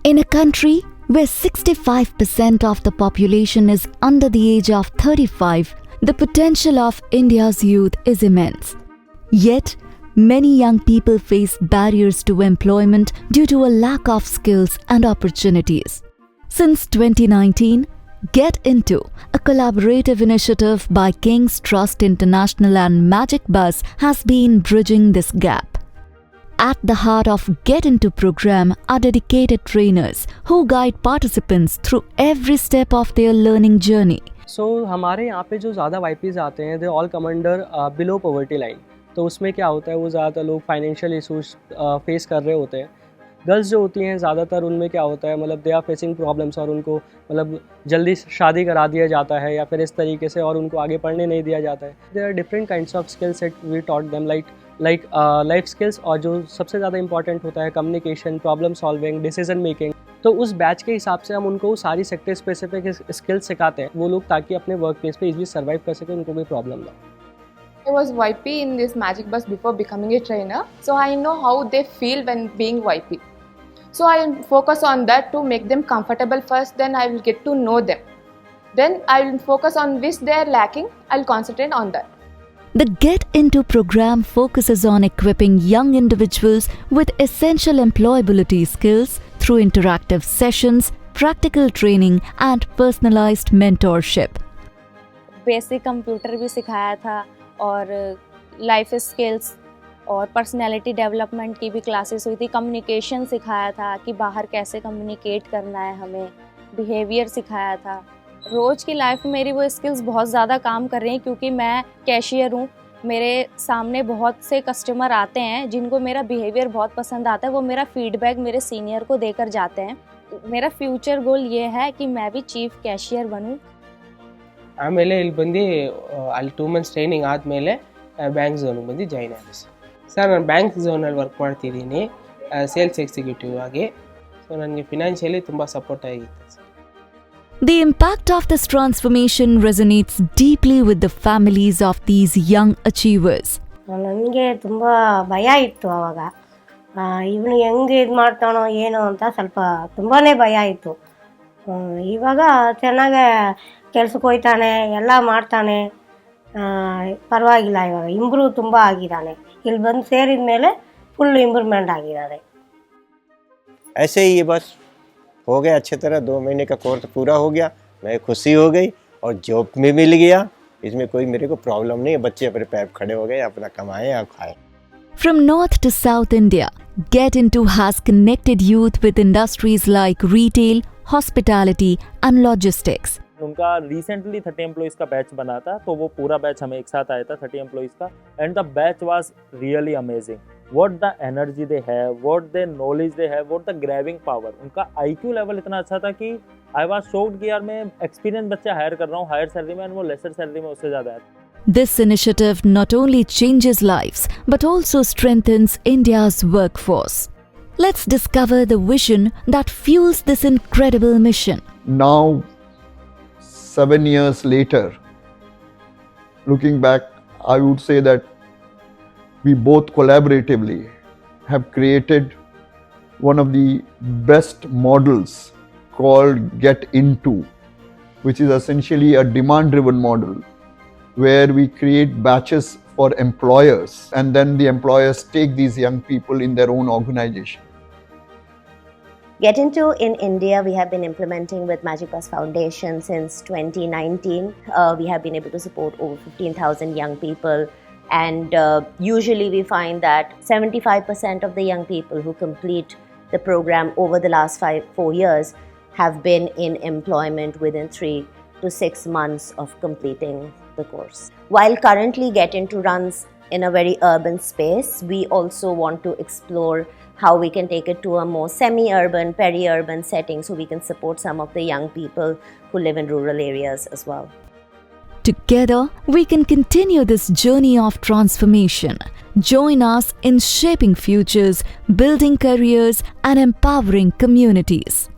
In a country where 65% of the population is under the age of 35, the potential of India's youth is immense. Yet, many young people face barriers to employment due to a lack of skills and opportunities. Since 2019, Get Into, a collaborative initiative by King's Trust International and Magic Bus, has been bridging this gap. At the heart of Get Into program are dedicated trainers who guide participants through every step of their learning journey. So हमारे यहाँ पे जो ज़्यादा YPs आते हैं they all come under below poverty line. तो उसमें क्या होता है, वो ज़्यादातर लोग फाइनेंशियल इशूज़ फेस कर रहे होते हैं। गर्ल्स जो होती हैं ज़्यादातर उनमें क्या होता है, मतलब दे आर फेसिंग प्रॉब्लम्स और उनको मतलब जल्दी शादी करा दिया जाता है या फिर इस तरीके से, और उनको आगे पढ़ने नहीं दिया जाता है। There are different kinds of skills that we taught them like life skills, और जो सबसे ज़्यादा इंपॉर्टेंट होता है communication, problem solving, decision making. तो उस बैच के हिसाब से हम उनको सारी सेक्टर स्पेसिफिक स्किल्स सिखाते हैं वो लोग, ताकि अपने वर्क प्लेस पे इजीली सर्वाइव कर सकें, उनको कोई प्रॉब्लम ना। I was YP in this Magic Bus before becoming a trainer, so I know how they feel when being YP. So I focus on that to make them comfortable first, then I will get to know them. Then I will focus on which they are lacking, I'll concentrate on that. The Get Into program focuses on equipping young individuals with essential employability skills through interactive sessions, practical training and personalized mentorship. Basic computer भी सिखाया था और life skills और personality development की भी classes हुई थी। Communication सिखाया था कि बाहर कैसे कम्युनिकेट करना है, हमें बिहेवियर सिखाया था। रोज़ की लाइफ में मेरी वो स्किल्स बहुत ज़्यादा काम कर रही हैं, क्योंकि मैं कैशियर हूँ। मेरे सामने बहुत से कस्टमर आते हैं जिनको मेरा बिहेवियर बहुत पसंद आता है, वो मेरा फीडबैक मेरे सीनियर को देकर जाते हैं। मेरा फ्यूचर गोल ये है कि मैं भी ಚೀಫ್ ಕ್ಯಾಶಿಯರ್ बनूँ। ಆಮೇಲೆ ಇಲ್ಲಿ ಬಂದು ಅಲ್ಲಿ 2 ಮಂತ್ಸ್ ಟ್ರೈನಿಂಗ್ ಆದಮೇಲೆ ಬ್ಯಾಂಕ್ ಝೋನಿಗೆ ಬಂದು ಜಾಯ್ನ್ ಆದೆ ಸರ್. ನಾನು ಬ್ಯಾಂಕ್ ಝೋನಲ್ಲಿ ವರ್ಕ್ ಮಾಡ್ತಿದ್ದೀನಿ ಸೇಲ್ಸ್ ಎಕ್ಸಿಕ್ಯೂಟಿವ್ ಆಗಿ. ಸೊ ನನಗೆ ಫಿನಾನ್ಷಿಯಲಿ ತುಂಬ ಸಪೋರ್ಟ್ ಆಗಿತ್ತು sir. The impact of this transformation resonates deeply with the families of these young achievers. ನನಗೆ ತುಂಬ ಭಯ ಇತ್ತು ಆವಾಗ, ಇವನು ಹೆಂಗೆ ಇದು ಮಾಡ್ತಾನೋ ಏನೋ ಅಂತ ಸ್ವಲ್ಪ ತುಂಬಾ ಭಯ ಇತ್ತು. ಇವಾಗ ಚೆನ್ನಾಗೆ ಕೆಲ್ಸಕ್ಕೆ ಹೋಗ್ತಾನೆ, ಎಲ್ಲ ಮಾಡ್ತಾನೆ, ಪರವಾಗಿಲ್ಲ. ಇವಾಗ ಇಂಪ್ರೂವ್ ತುಂಬ ಆಗಿದ್ದಾನೆ. ಇಲ್ಲಿ ಬಂದು ಸೇರಿದ ಮೇಲೆ ಫುಲ್ ಇಂಪ್ರೂವ್ಮೆಂಟ್ ಆಗಿದ್ದಾರೆ. ऐसे ही ये बस हो गया अच्छी तरह, 2 महीने का कोर्स पूरा हो गया, मैं खुशी हो गई और जॉब में मिल गया। इसमें कोई मेरे को प्रॉब्लम नहीं है, बच्चे अपने पैर खड़े हो गए, अपना कमाएं और खाएं। From North to South India, Get Into has connected youth with industries like retail, hospitality and logistics. उनका रिसेंटली 30 एम्प्लॉइज़ का बैच बना था, तो वो पूरा बैच हमें एक साथ आया था 30 एम्प्लॉइज़ का, and the batch was really amazing. What the energy they have, what the knowledge they have, what the grabbing power, उनका IQ लेवल इतना अच्छा था कि आई वाज शॉक्ड कि यार मैं एक्सपीरियंस बच्चे हायर कर रहा हूँ हायर सैलरी में, एंड वो लेसर सैलरी में उससे ज़्यादा है। This initiative not only changes lives but also strengthens India's workforce. Let's discover the vision that fuels this incredible mission. Now, 7 years later, looking back, I would say that we both collaboratively have created one of the best models called Get Into, which is essentially a demand-driven model where we create batches for employers and then the employers take these young people in their own organization. Get Into in India, we have been implementing with Magic Bus Foundation since 2019. We have been able to support over 15,000 young people, and usually we find that 75% of the young people who complete the program over the last 4 years have been in employment within 3 to 6 months of completing the course. While currently Get Into runs in a very urban space, we also want to explore how we can take it to a more semi-urban, peri-urban setting, so we can support some of the young people who live in rural areas as well. Together, we can continue this journey of transformation. Join us in shaping futures, building careers, and empowering communities.